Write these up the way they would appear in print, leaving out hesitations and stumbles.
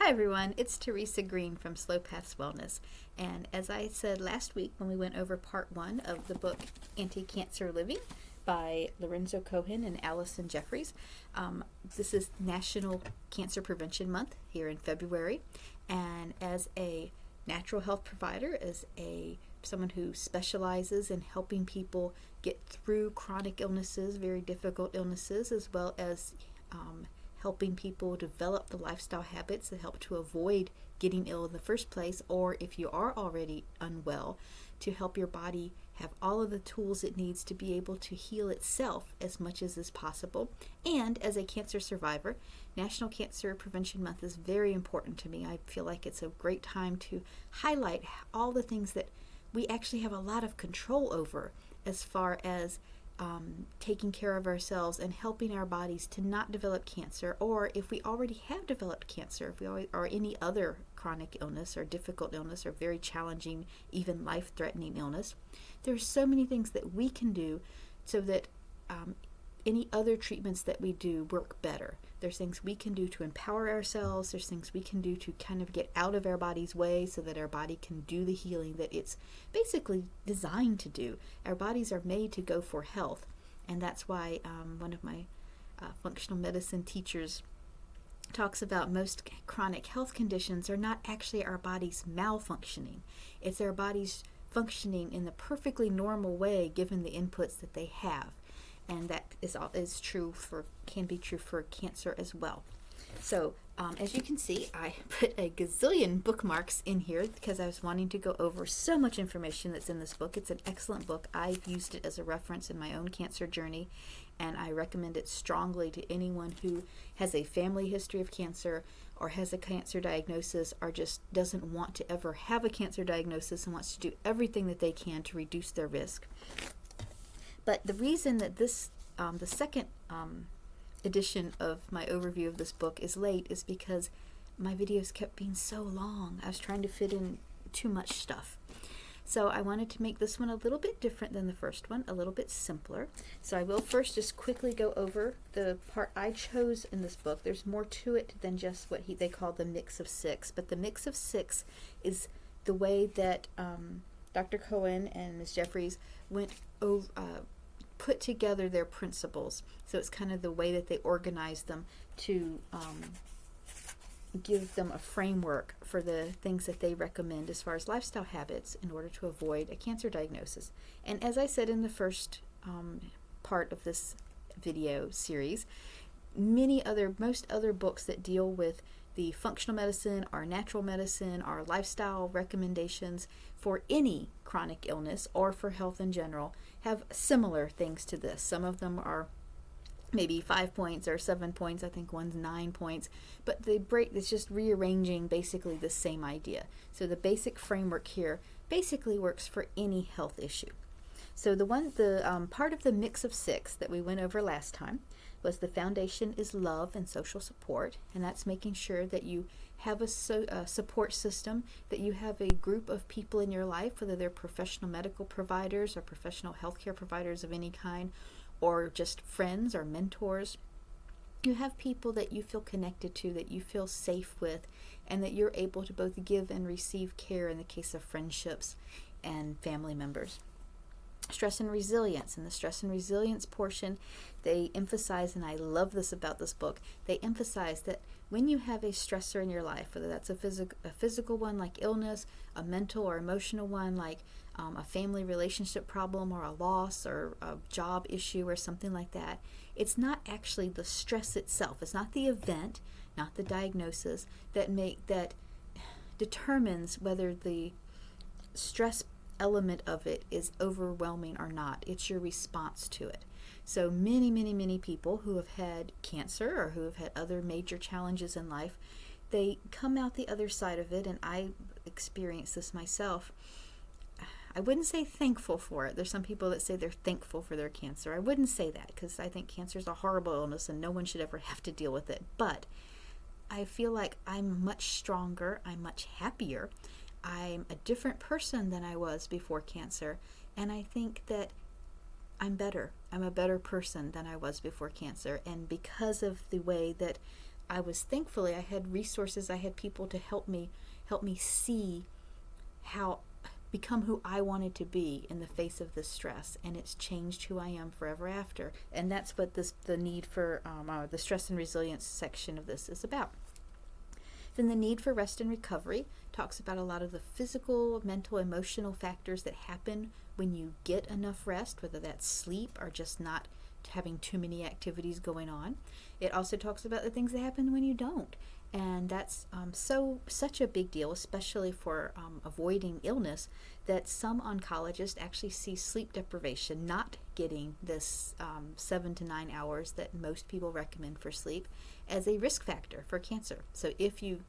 Hi everyone, it's Teresa Green from Slow Paths Wellness, and as I said last week when we went over part 1 of the book Anticancer Living by Lorenzo Cohen and Allison Jeffries, this is National Cancer Prevention Month here in February, and as a natural health provider, as someone who specializes in helping people get through chronic illnesses, very difficult illnesses, as well as helping people develop the lifestyle habits that help to avoid getting ill in the first place, or if you are already unwell, to help your body have all of the tools it needs to be able to heal itself as much as is possible. And as a cancer survivor, National Cancer Prevention Month is very important to me. I feel like it's a great time to highlight all the things that we actually have a lot of control over as far as taking care of ourselves and helping our bodies to not develop cancer, or if we already have developed cancer, if we or any other chronic illness or difficult illness or very challenging, even life-threatening illness. There's so many things that we can do so that any other treatments that we do work better. There's things we can do to empower ourselves. There's things we can do to kind of get out of our body's way so that our body can do the healing that it's basically designed to do. Our bodies are made to go for health, and that's why one of my functional medicine teachers talks about most chronic health conditions are not actually our bodies malfunctioning. It's our bodies functioning in the perfectly normal way given the inputs that they have. And that can be true for cancer as well. So as you can see, I put a gazillion bookmarks in here because I was wanting to go over so much information that's in this book. It's an excellent book. I've used it as a reference in my own cancer journey, and I recommend it strongly to anyone who has a family history of cancer or has a cancer diagnosis or just doesn't want to ever have a cancer diagnosis and wants to do everything that they can to reduce their risk. But the reason that this, the second edition of my overview of this book is late is because my videos kept being so long. I was trying to fit in too much stuff. So I wanted to make this one a little bit different than the first one, a little bit simpler. So I will first just quickly go over the part I chose in this book. There's more to it than just what they call the mix of six. But the mix of six is the way that Dr. Cohen and Ms. Jeffries went over, put together their principles. So it's kind of the way that they organized them to give them a framework for the things that they recommend as far as lifestyle habits in order to avoid a cancer diagnosis. And as I said in the first part of this video series, most other books that deal with the functional medicine, our natural medicine, our lifestyle recommendations for any chronic illness or for health in general have similar things to this. Some of them are maybe 5 points or 7 points. I think one's 9 points, but it's just rearranging basically the same idea. So the basic framework here basically works for any health issue. So the part of the mix of six that we went over last time was the foundation is love and social support, and that's making sure that you have a support system, that you have a group of people in your life, whether they're professional medical providers or professional healthcare providers of any kind, or just friends or mentors. You have people that you feel connected to, that you feel safe with, and that you're able to both give and receive care in the case of friendships and family members. Stress and resilience. In the stress and resilience portion, they emphasize, and I love this about this book, they emphasize that when you have a stressor in your life, whether that's a physical one like illness, a mental or emotional one like a family relationship problem or a loss or a job issue or something like that, it's not actually the stress itself. It's not the event, not the diagnosis that determines whether the stress element of it is overwhelming or not. It's your response to it. So many people who have had cancer or who have had other major challenges in life, they come out the other side of it, and I experienced this myself. I wouldn't say thankful for it. There's some people that say they're thankful for their cancer. I wouldn't say that because I think cancer is a horrible illness and no one should ever have to deal with it. But I feel like I'm much stronger, I'm much happier, I'm a different person than I was before cancer, and I think that I'm a better person than I was before cancer. And because of the way that thankfully I had resources, I had people to help me see how become who I wanted to be in the face of this stress, and it's changed who I am forever after. And that's what the need for the stress and resilience section of this is about. Then the need for rest and recovery talks about a lot of the physical, mental, emotional factors that happen when you get enough rest, whether that's sleep or just not having too many activities going on. It also talks about the things that happen when you don't. And that's such a big deal, especially for avoiding illness, that some oncologists actually see sleep deprivation, not getting this 7 to 9 hours that most people recommend for sleep, as a risk factor for cancer. So if you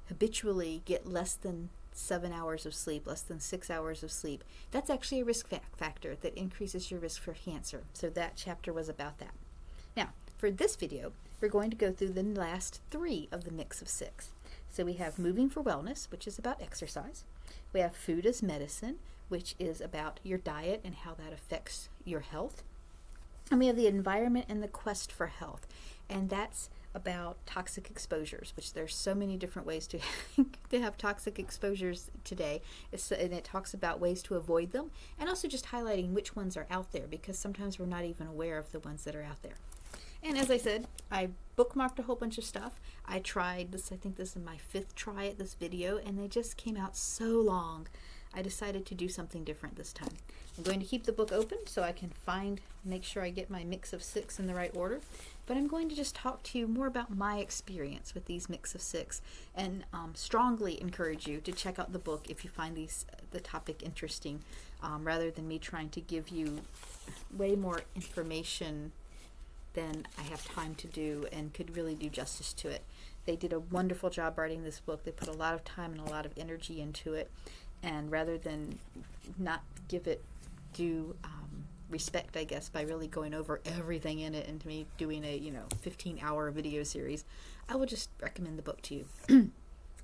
habitually get less than 7 hours of sleep, less than 6 hours of sleep, that's actually a risk factor that increases your risk for cancer. So that chapter was about that. Now, for this video, we're going to go through the last 3 of the mix of 6. So we have moving for wellness, which is about exercise. We have food as medicine, which is about your diet and how that affects your health. And we have the environment and the quest for health. And that's about toxic exposures, which there's so many different ways to have toxic exposures today. And it talks about ways to avoid them, and also just highlighting which ones are out there, because sometimes we're not even aware of the ones that are out there. And as I said, I bookmarked a whole bunch of stuff. I tried this, I think this is my 5th try at this video, and they just came out so long. I decided to do something different this time. I'm going to keep the book open so I can make sure I get my mix of 6 in the right order. But I'm going to just talk to you more about my experience with these mix of 6, and strongly encourage you to check out the book if you find the topic interesting, rather than me trying to give you way more information than I have time to do and could really do justice to it. They did a wonderful job writing this book. They put a lot of time and a lot of energy into it, and rather than not give it due respect, I guess, by really going over everything in it and me doing a 15-hour video series, I will just recommend the book to you.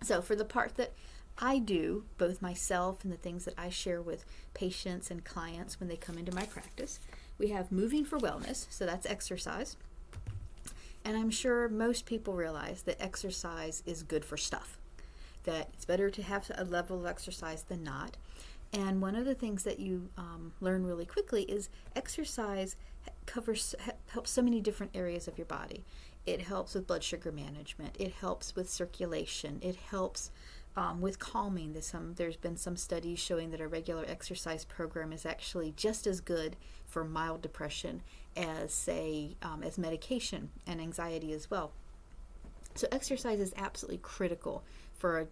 So for the part that I do, both myself and the things that I share with patients and clients when they come into my practice, we have moving for wellness, so that's exercise. And I'm sure most people realize that exercise is good for stuff, that it's better to have a level of exercise than not. And one of the things that you learn really quickly is exercise helps so many different areas of your body. It helps with blood sugar management. It helps with circulation. It helps with calming. There's been some studies showing that a regular exercise program is actually just as good for mild depression as, say, as medication and anxiety as well. So exercise is absolutely critical for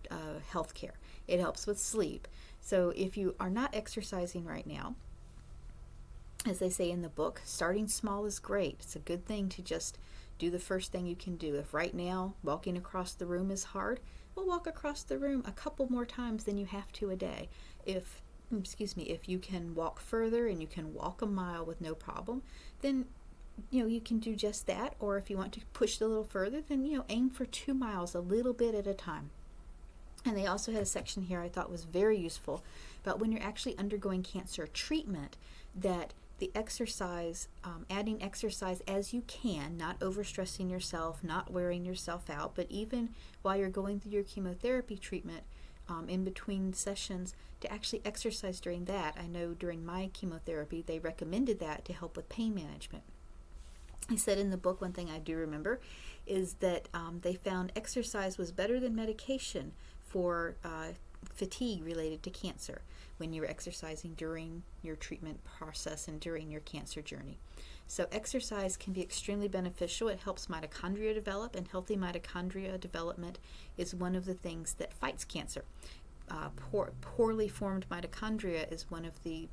health care. It helps with sleep. So if you are not exercising right now, as they say in the book, starting small is great. It's a good thing to just do the first thing you can do. If right now walking across the room is hard, well, walk across the room a couple more times than you have to a day. If you can walk further and you can walk a mile with no problem, then you can do just that. Or if you want to push it a little further, then aim for 2 miles a little bit at a time. And they also had a section here I thought was very useful about when you're actually undergoing cancer treatment, that the exercise, adding exercise as you can, not overstressing yourself, not wearing yourself out, but even while you're going through your chemotherapy treatment, in between sessions, to actually exercise during that. I know during my chemotherapy they recommended that to help with pain management. I said in the book, one thing I do remember is that they found exercise was better than medication for fatigue related to cancer when you're exercising during your treatment process and during your cancer journey. So exercise can be extremely beneficial. It helps mitochondria develop, and healthy mitochondria development is one of the things that fights cancer. Poorly formed mitochondria is one of the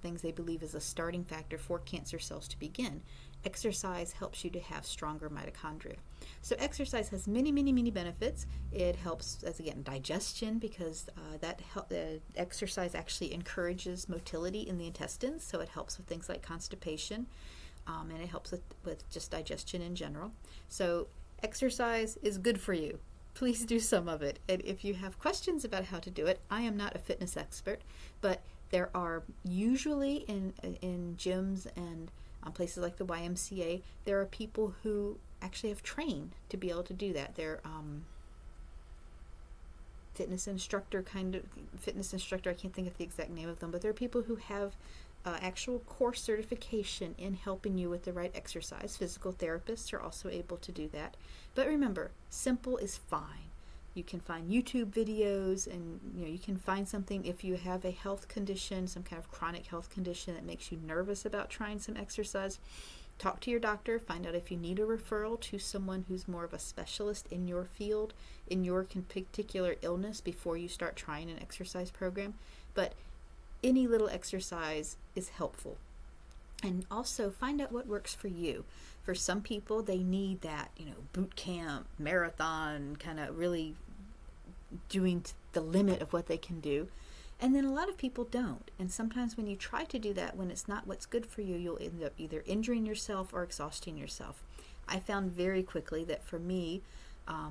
things they believe is a starting factor for cancer cells to begin. Exercise helps you to have stronger mitochondria. So exercise has many, many, many benefits. It helps, as again, digestion, because exercise actually encourages motility in the intestines, so it helps with things like constipation, and it helps with just digestion in general. So exercise is good for you. Please do some of it. And if you have questions about how to do it, I am not a fitness expert, but there are usually in gyms and places like the YMCA, there are people who actually have trained to be able to do that. They're fitness instructor, I can't think of the exact name of them, but there are people who have actual course certification in helping you with the right exercise. Physical therapists are also able to do that. But remember, simple is fine. You can find YouTube videos, and you can find something if you have a health condition, some kind of chronic health condition that makes you nervous about trying some exercise. Talk to your doctor, find out if you need a referral to someone who's more of a specialist in your field, in your particular illness, before you start trying an exercise program. But any little exercise is helpful. And also find out what works for you. For some people, they need that, boot camp, marathon, kind of really doing the limit of what they can do. And then a lot of people don't. And sometimes when you try to do that, when it's not what's good for you, you'll end up either injuring yourself or exhausting yourself. I found very quickly that for me,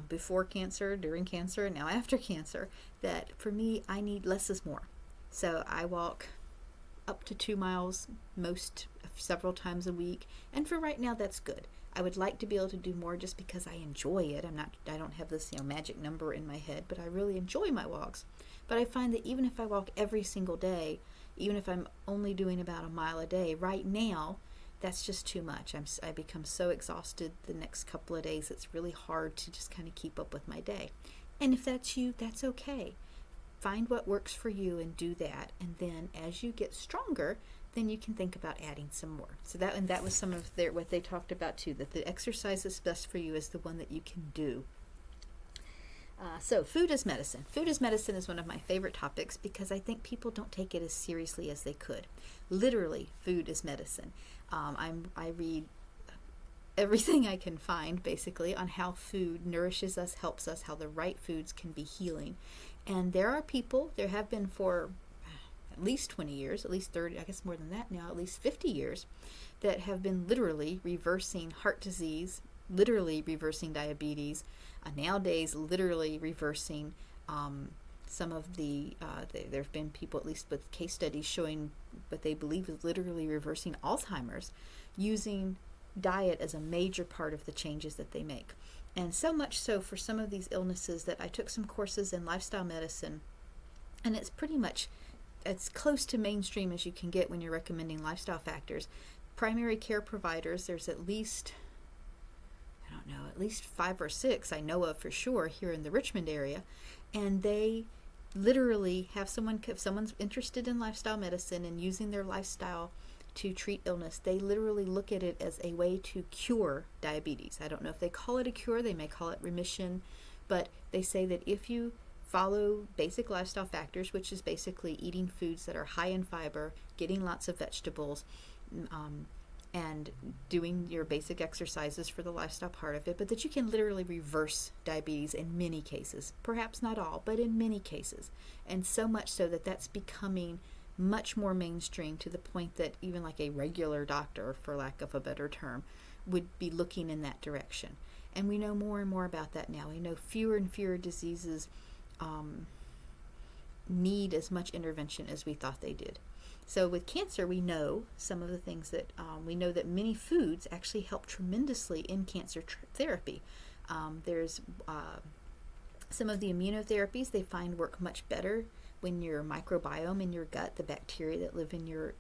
before cancer, during cancer, and now after cancer, that for me, I need less is more. So I walk up to 2 miles several times a week. And for right now, that's good. I would like to be able to do more just because I enjoy it. I don't have this magic number in my head, but I really enjoy my walks. But I find that even if I walk every single day, even if I'm only doing about a mile a day, right now, that's just too much. I become so exhausted the next couple of days, it's really hard to just kind of keep up with my day. And if that's you, that's okay. Find what works for you and do that. And then as you get stronger, then you can think about adding some more. So that was some of what they talked about too, that the exercise that's best for you is the one that you can do. So food is medicine. Food is medicine is one of my favorite topics because I think people don't take it as seriously as they could. Literally, food is medicine. I read everything I can find basically on how food nourishes us, helps us, how the right foods can be healing. And there have been for at least 20 years, at least 30, I guess more than that now, at least 50 years, that have been literally reversing heart disease, literally reversing diabetes, nowadays literally reversing some of there have been people, at least with case studies, showing what they believe is literally reversing Alzheimer's, using diet as a major part of the changes that they make. And so much so for some of these illnesses that I took some courses in lifestyle medicine, and it's pretty much as close to mainstream as you can get when you're recommending lifestyle factors. Primary care providers, there's at least 5 or 6 I know of for sure here in the Richmond area, and they literally have if someone's interested in lifestyle medicine and using their lifestyle to treat illness, they literally look at it as a way to cure diabetes. I don't know if they call it a cure, they may call it remission, but they say that if you follow basic lifestyle factors, which is basically eating foods that are high in fiber, getting lots of vegetables, and doing your basic exercises for the lifestyle part of it, but that you can literally reverse diabetes in many cases. Perhaps not all, but in many cases. And so much so that that's becoming much more mainstream, to the point that even like a regular doctor, for lack of a better term, would be looking in that direction. And we know more and more about that now. We know fewer and fewer diseases need as much intervention as we thought they did. So with cancer, we know some of the things that we know that many foods actually help tremendously in cancer therapy. There's some of the immunotherapies they find work much better when your microbiome in your gut, the bacteria that live in your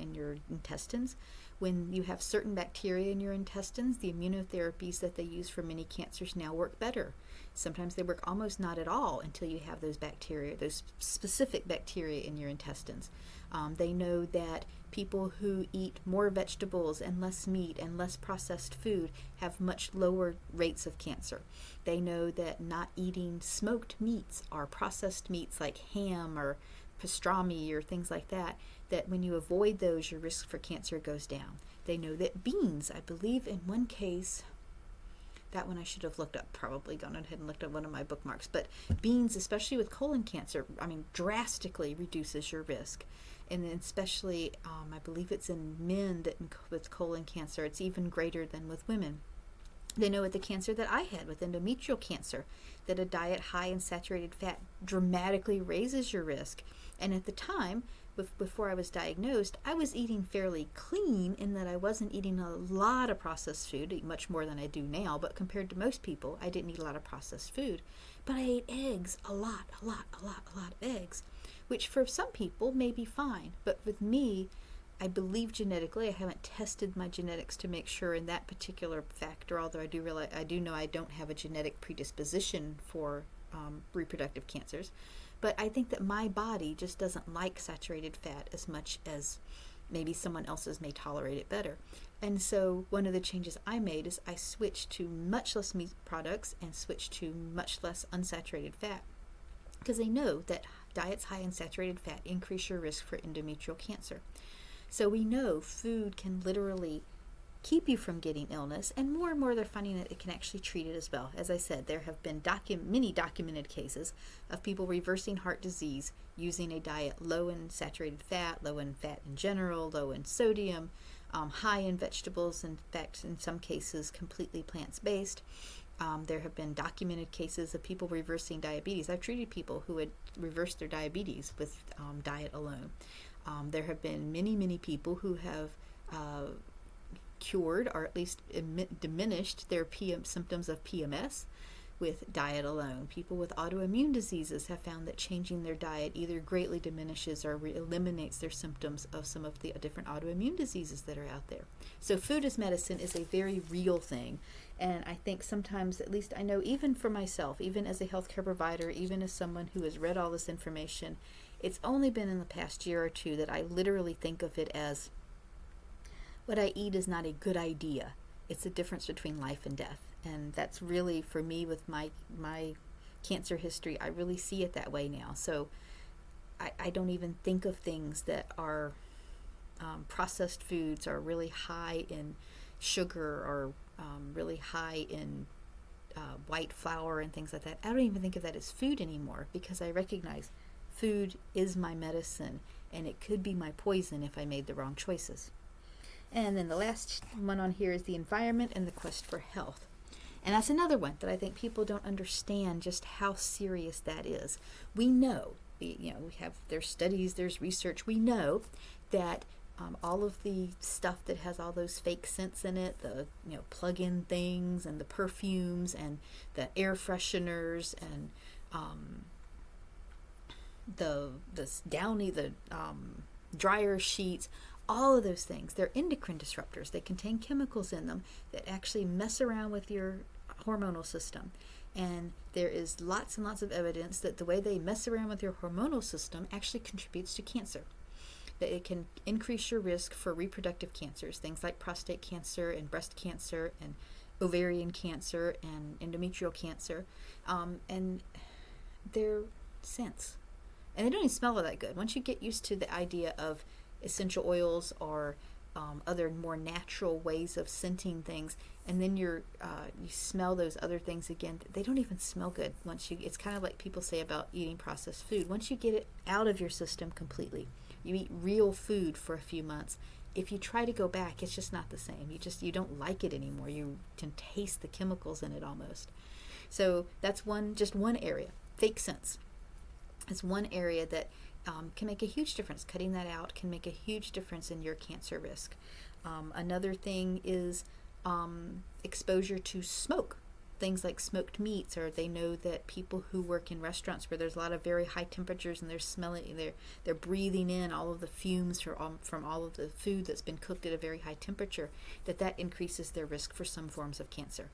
intestines, when you have certain bacteria in your intestines, the immunotherapies that they use for many cancers now work better. Sometimes they work almost not at all until you have those bacteria, those specific bacteria in your intestines. They know that people who eat more vegetables and less meat and less processed food have much lower rates of cancer. They know that not eating smoked meats or processed meats like ham or pastrami or things like that, that when you avoid those, your risk for cancer goes down. They know that beans, I believe in one case, that one I should have looked up, probably gone ahead and looked up one of my bookmarks, but beans, especially with colon cancer, drastically reduces your risk. And then especially, I believe it's in men that with colon cancer, it's even greater than with women. They know with the cancer that I had, with endometrial cancer, that a diet high in saturated fat dramatically raises your risk. And at the time, before I was diagnosed, I was eating fairly clean in that I wasn't eating a lot of processed food, much more than I do now, but compared to most people, I didn't eat a lot of processed food. But I ate eggs, a lot of eggs, which for some people may be fine. But with me, I believe genetically, I haven't tested my genetics to make sure in that particular factor, although I do know I don't have a genetic predisposition for reproductive cancers. But I think that my body just doesn't like saturated fat as much as maybe someone else's may tolerate it better. And so one of the changes I made is I switched to much less meat products and switched to much less unsaturated fat, because they know that diets high in saturated fat increase your risk for endometrial cancer. So we know food can literally keep you from getting illness, and more they're finding that it can actually treat it as well. As I said, there have been many documented cases of people reversing heart disease using a diet low in saturated fat, low in fat in general, low in sodium, high in vegetables, in fact in some cases completely plants-based. There have been documented cases of people reversing diabetes. I've treated people who had reversed their diabetes with diet alone. There have been many people who have cured or at least diminished their symptoms of PMS with diet alone. People with autoimmune diseases have found that changing their diet either greatly diminishes or eliminates their symptoms of some of the different autoimmune diseases that are out there. So food as medicine is a very real thing. And I think sometimes, at least I know even for myself, even as a healthcare provider, even as someone who has read all this information, it's only been in the past year or two that I literally think of it as what I eat is not a good idea. It's a difference between life and death. And that's really, for me, with my cancer history, I really see it that way now. So I don't even think of things that are processed foods or really high in sugar or really high in white flour and things like that. I don't even think of that as food anymore, because I recognize food is my medicine and it could be my poison if I made the wrong choices. And then the last one on here is the environment and the quest for health. And that's another one that I think people don't understand just how serious that is. We know, we have, there's studies, there's research, we know that all of the stuff that has all those fake scents in it, the plug-in things and the perfumes and the air fresheners and the downy, the dryer sheets, all of those things, they're endocrine disruptors. They contain chemicals in them that actually mess around with your hormonal system. And there is lots and lots of evidence that the way they mess around with your hormonal system actually contributes to cancer. That it can increase your risk for reproductive cancers, things like prostate cancer and breast cancer and ovarian cancer and endometrial cancer. And they're scents. And they don't even smell that good. Once you get used to the idea of essential oils or other more natural ways of scenting things, and then you smell those other things again, they don't even smell good. It's kind of like people say about eating processed food. Once you get it out of your system completely, you eat real food for a few months, if you try to go back, it's just not the same. You don't like it anymore. You can taste the chemicals in it almost. So that's just one area. Fake scents is one area that can make a huge difference. Cutting that out can make a huge difference in your cancer risk. Another thing is exposure to smoke. Things like smoked meats, or they know that people who work in restaurants where there's a lot of very high temperatures and they're breathing in all of the fumes from all of the food that's been cooked at a very high temperature, that increases their risk for some forms of cancer.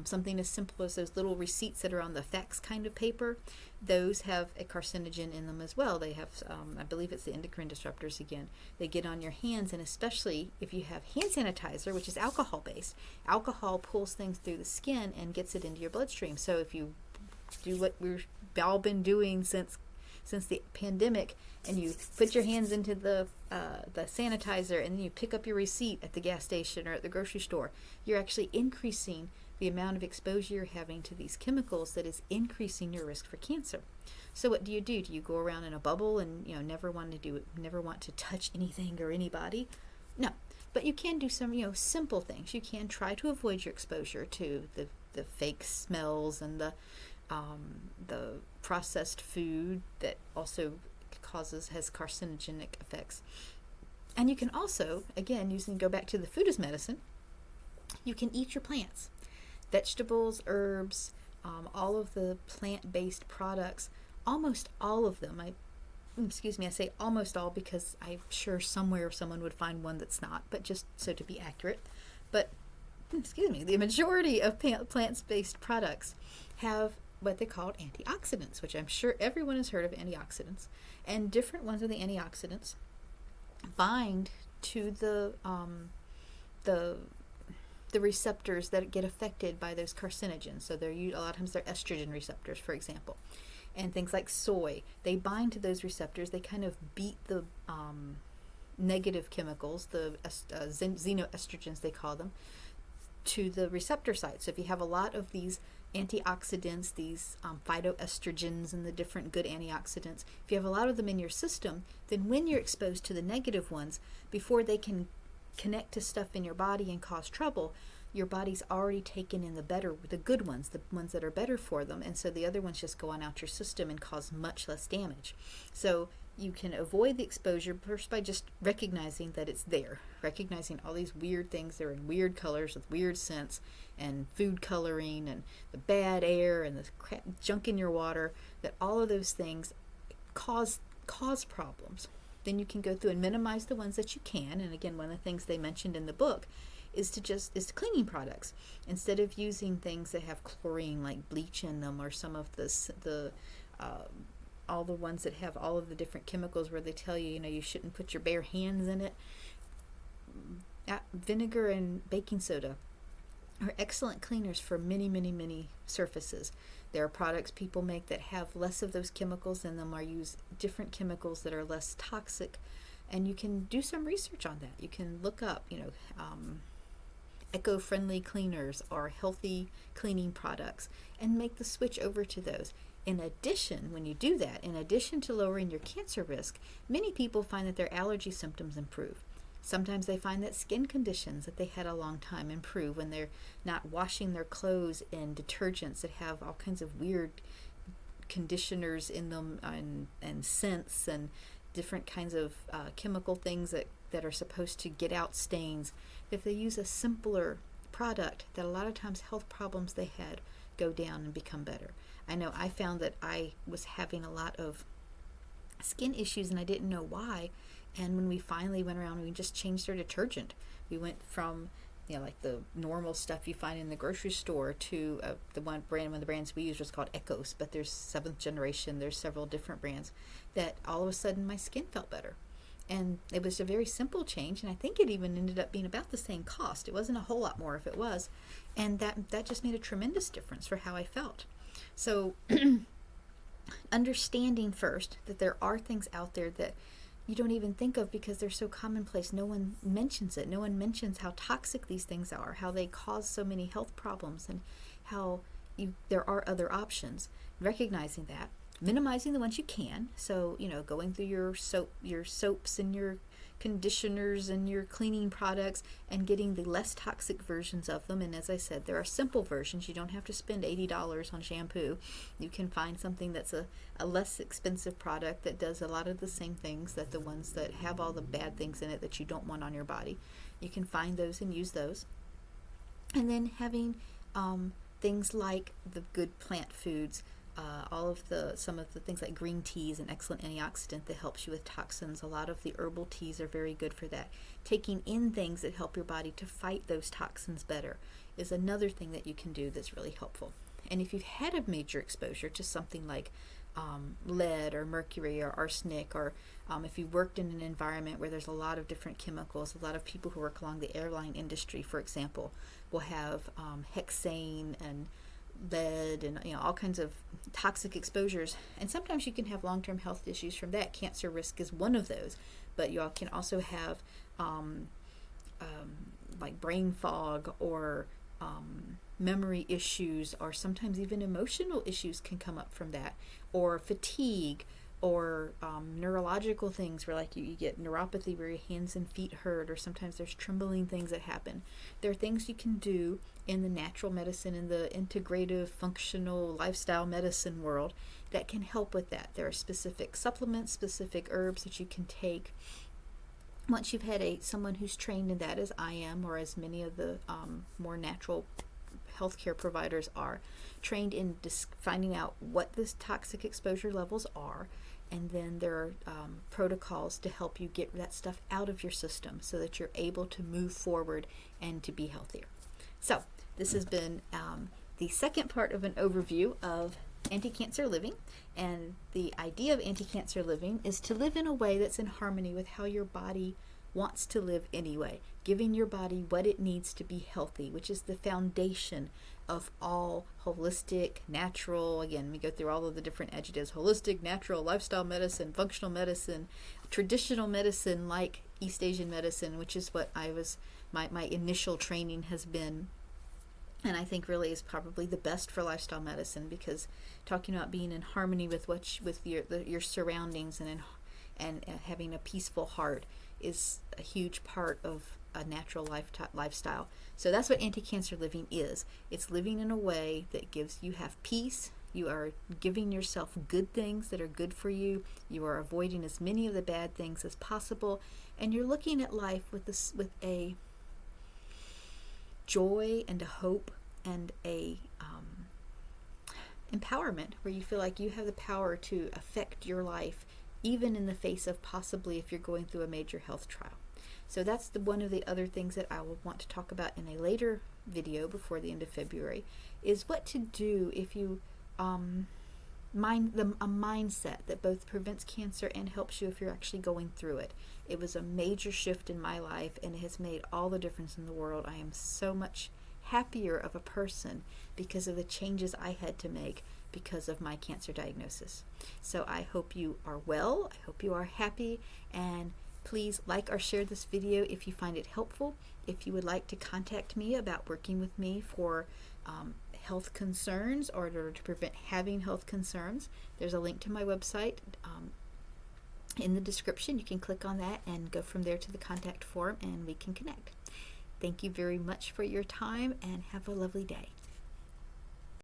Something as simple as those little receipts that are on the fax kind of paper, those have a carcinogen in them as well. They have, I believe it's the endocrine disruptors again. They get on your hands, and especially if you have hand sanitizer, which is alcohol-based, alcohol pulls things through the skin and gets it into your bloodstream. So if you do what we've all been doing since the pandemic, and you put your hands into the sanitizer, and then you pick up your receipt at the gas station or at the grocery store, you're actually increasing the amount of exposure you're having to these chemicals that is increasing your risk for cancer. So what do? Do you go around in a bubble and never want to touch anything or anybody? No. But you can do some simple things. You can try to avoid your exposure to the fake smells and the processed food that also has carcinogenic effects. And you can also, again, go back to the food as medicine, you can eat your plants, vegetables, herbs, all of the plant-based products, almost all of them. I say almost all because I'm sure somewhere someone would find one that's not, but just so to be accurate. But, the majority of plant-based products have what they call antioxidants, which I'm sure everyone has heard of antioxidants. And different ones of the antioxidants bind to the receptors that get affected by those carcinogens. So a lot of times they're estrogen receptors, for example. And things like soy, they bind to those receptors. They kind of beat the negative chemicals, the xenoestrogens they call them, to the receptor site. So if you have a lot of these antioxidants, these phytoestrogens and the different good antioxidants, if you have a lot of them in your system, then when you're exposed to the negative ones, before they can connect to stuff in your body and cause trouble, your body's already taken in the good ones, the ones that are better for them, and so the other ones just go on out your system and cause much less damage. So you can avoid the exposure first by just recognizing that it's there, recognizing all these weird things. They're in weird colors with weird scents, and food coloring, and the bad air, and the crap junk in your water, that all of those things cause problems. Then you can go through and minimize the ones that you can. And again, one of the things they mentioned in the book is cleaning products. Instead of using things that have chlorine, like bleach in them, or some of all the ones that have all of the different chemicals where they tell you, you shouldn't put your bare hands in it. Vinegar and baking soda are excellent cleaners for many, many, many surfaces. There are products people make that have less of those chemicals in them, or use different chemicals that are less toxic. And you can do some research on that. You can look up, eco-friendly cleaners or healthy cleaning products, and make the switch over to those. In addition, when you do that, in addition to lowering your cancer risk, many people find that their allergy symptoms improve. Sometimes they find that skin conditions that they had a long time improve when they're not washing their clothes in detergents that have all kinds of weird conditioners in them, and scents and different kinds of chemical things that are supposed to get out stains. If they use a simpler product, that a lot of times health problems they had go down and become better. I know I found that I was having a lot of skin issues and I didn't know why. And when we finally went around, we just changed our detergent. We went from, like the normal stuff you find in the grocery store to one of the brands we used was called Ecos, but there's 7th generation. There's several different brands that all of a sudden my skin felt better. And it was a very simple change, and I think it even ended up being about the same cost. It wasn't a whole lot more if it was. And that just made a tremendous difference for how I felt. So understanding first that there are things out there that you don't even think of because they're so commonplace. No one mentions it. No one mentions how toxic these things are, how they cause so many health problems, and how there are other options. Recognizing that, minimizing the ones you can. So, going through your soaps and your conditioners and your cleaning products, and getting the less toxic versions of them. And as I said, there are simple versions. You don't have to spend $80 on shampoo. You can find something that's a less expensive product that does a lot of the same things that the ones that have all the bad things in it that you don't want on your body. You can find those and use those. And then having things like the good plant foods, some of the things like green tea is an excellent antioxidant that helps you with toxins. A lot of the herbal teas are very good for that. Taking in things that help your body to fight those toxins better is another thing that you can do that's really helpful. And if you've had a major exposure to something like lead or mercury or arsenic, or if you worked in an environment where there's a lot of different chemicals, a lot of people who work along the airline industry, for example, will have hexane and lead and all kinds of toxic exposures, and sometimes you can have long-term health issues from that. Cancer risk is one of those, but you all can also have like brain fog, or memory issues, or sometimes even emotional issues can come up from that, or fatigue, or neurological things where like you get neuropathy where your hands and feet hurt, or sometimes there's trembling things that happen. There are things you can do in the natural medicine, in the integrative functional lifestyle medicine world, that can help with that. There are specific supplements, specific herbs that you can take. Once you've had someone who's trained in that, as I am, or as many of the more natural healthcare providers are, trained in finding out what the toxic exposure levels are, and then there are protocols to help you get that stuff out of your system so that you're able to move forward and to be healthier. So this has been the second part of an overview of Anticancer Living, and the idea of Anticancer Living is to live in a way that's in harmony with how your body wants to live anyway, giving your body what it needs to be healthy, which is the foundation of all holistic, natural, again, we go through all of the different adjectives: holistic, natural, lifestyle medicine, functional medicine, traditional medicine like East Asian medicine, which is what my initial training has been, and I think really is probably the best for lifestyle medicine, because talking about being in harmony with your surroundings and having a peaceful heart is a huge part of a natural lifestyle. So that's what Anticancer Living is. It's living in a way that you have peace. You are giving yourself good things that are good for you. You are avoiding as many of the bad things as possible, and you're looking at life with a joy and a hope and a empowerment, where you feel like you have the power to affect your life, even in the face of possibly if you're going through a major health trial. So that's one of the other things that I will want to talk about in a later video before the end of February, is what to do if you a mindset that both prevents cancer and helps you if you're actually going through it. It was a major shift in my life, and it has made all the difference in the world. I am so much happier of a person because of the changes I had to make because of my cancer diagnosis. So I hope you are well. I hope you are happy, and please like or share this video if you find it helpful. If you would like to contact me about working with me for health concerns, or to prevent having health concerns, there's a link to my website in the description. You can click on that and go from there to the contact form, and we can connect. Thank you very much for your time, and have a lovely day.